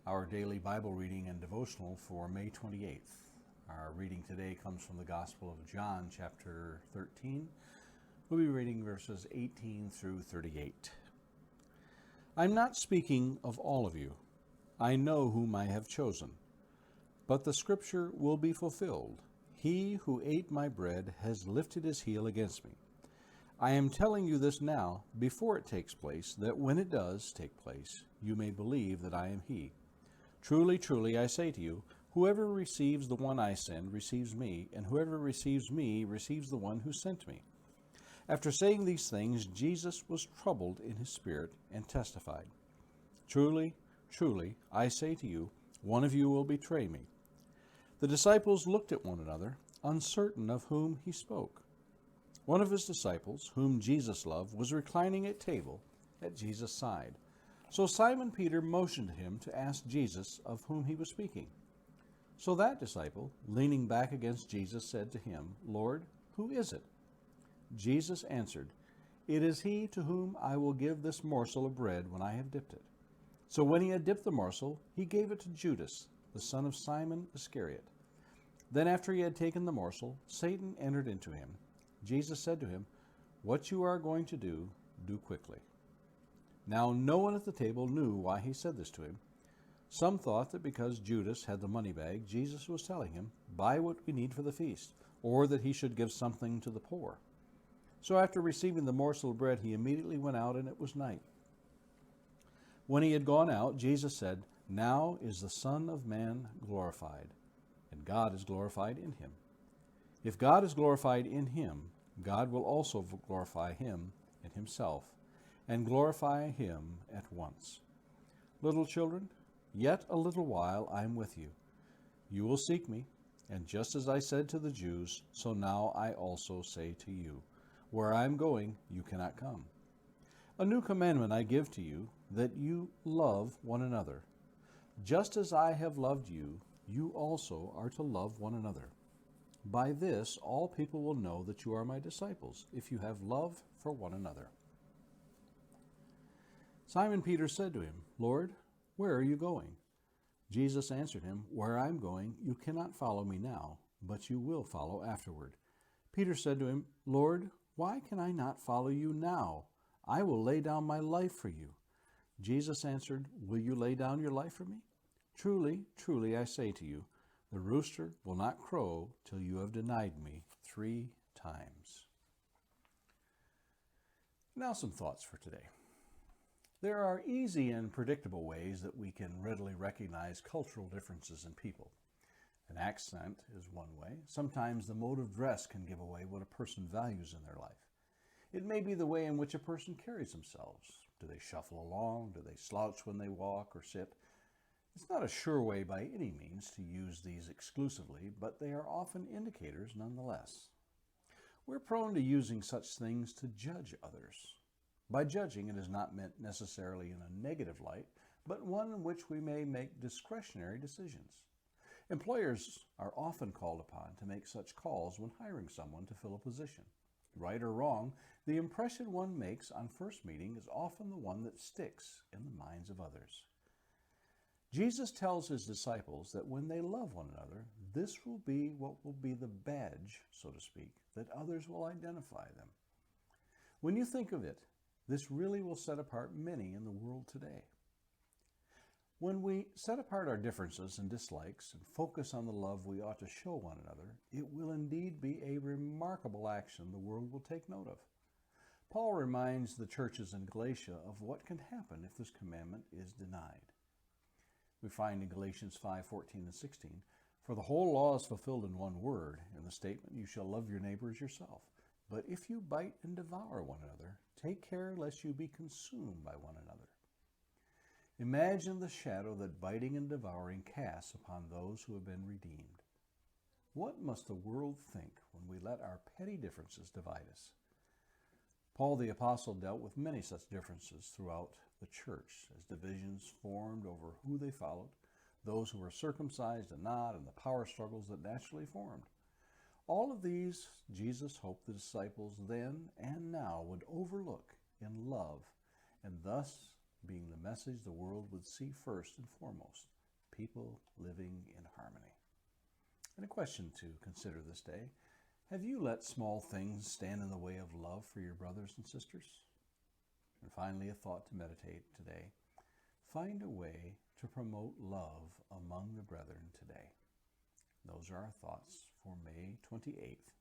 our daily Bible reading and devotional for May 28th. Our reading today comes from the Gospel of John, chapter 13. We'll be reading verses 18 through 38. I'm not speaking of all of you. I know whom I have chosen. But the scripture will be fulfilled. He who ate my bread has lifted his heel against me. I am telling you this now, before it takes place, that when it does take place, you may believe that I am he. Truly, truly, I say to you, whoever receives the one I send receives me, and whoever receives me receives the one who sent me. After saying these things, Jesus was troubled in his spirit and testified, Truly, truly, I say to you, one of you will betray me. The disciples looked at one another, uncertain of whom he spoke. One of his disciples, whom Jesus loved, was reclining at table at Jesus' side. So Simon Peter motioned him to ask Jesus of whom he was speaking. So that disciple, leaning back against Jesus, said to him, Lord, who is it? Jesus answered, It is he to whom I will give this morsel of bread when I have dipped it. So when he had dipped the morsel, he gave it to Judas, the son of Simon Iscariot. Then after he had taken the morsel, Satan entered into him. Jesus said to him, What you are going to do, do quickly. Now no one at the table knew why he said this to him. Some thought that because Judas had the money bag, Jesus was telling him, Buy what we need for the feast, or that he should give something to the poor. So after receiving the morsel of bread, he immediately went out, and it was night. When he had gone out, Jesus said, Now is the Son of Man glorified, and God is glorified in him. If God is glorified in him, God will also glorify him in himself, and glorify him at once. Little children, yet a little while I am with you. You will seek me, and just as I said to the Jews, so now I also say to you, Where I am going, you cannot come. A new commandment I give to you, that you love one another. Just as I have loved you, you also are to love one another. By this all people will know that you are my disciples, if you have love for one another. Simon Peter said to him, Lord, where are you going? Jesus answered him, Where I am going, you cannot follow me now, but you will follow afterward. Peter said to him, Lord, why can I not follow you now? I will lay down my life for you. Jesus answered, Will you lay down your life for me? Truly, truly, I say to you, the rooster will not crow till you have denied me 3 times. Now some thoughts for today. There are easy and predictable ways that we can readily recognize cultural differences in people. An accent is one way. Sometimes the mode of dress can give away what a person values in their life. It may be the way in which a person carries themselves. Do they shuffle along? Do they slouch when they walk or sit? It's not a sure way by any means to use these exclusively, but they are often indicators nonetheless. We're prone to using such things to judge others. By judging, it is not meant necessarily in a negative light, but one in which we may make discretionary decisions. Employers are often called upon to make such calls when hiring someone to fill a position. Right or wrong, the impression one makes on first meeting is often the one that sticks in the minds of others. Jesus tells his disciples that when they love one another, this will be what will be the badge, so to speak, that others will identify them. When you think of it, this really will set apart many in the world today. When we set apart our differences and dislikes and focus on the love we ought to show one another, it will indeed be a remarkable action the world will take note of. Paul reminds the churches in Galatia of what can happen if this commandment is denied. We find in Galatians 5:14 and 16, For the whole law is fulfilled in one word, in the statement, You shall love your neighbor as yourself. But if you bite and devour one another, take care lest you be consumed by one another. Imagine the shadow that biting and devouring casts upon those who have been redeemed. What must the world think when we let our petty differences divide us? Paul the Apostle dealt with many such differences throughout the church, as divisions formed over who they followed, those who were circumcised and not, and the power struggles that naturally formed. All of these Jesus hoped the disciples then and now would overlook in love, and thus being the message the world would see first and foremost. people living in harmony. And a question to consider this day: have you let small things stand in the way of love for your brothers and sisters? And finally, a thought to meditate today: find a way to promote love among the brethren today. Those are our thoughts for May 28th,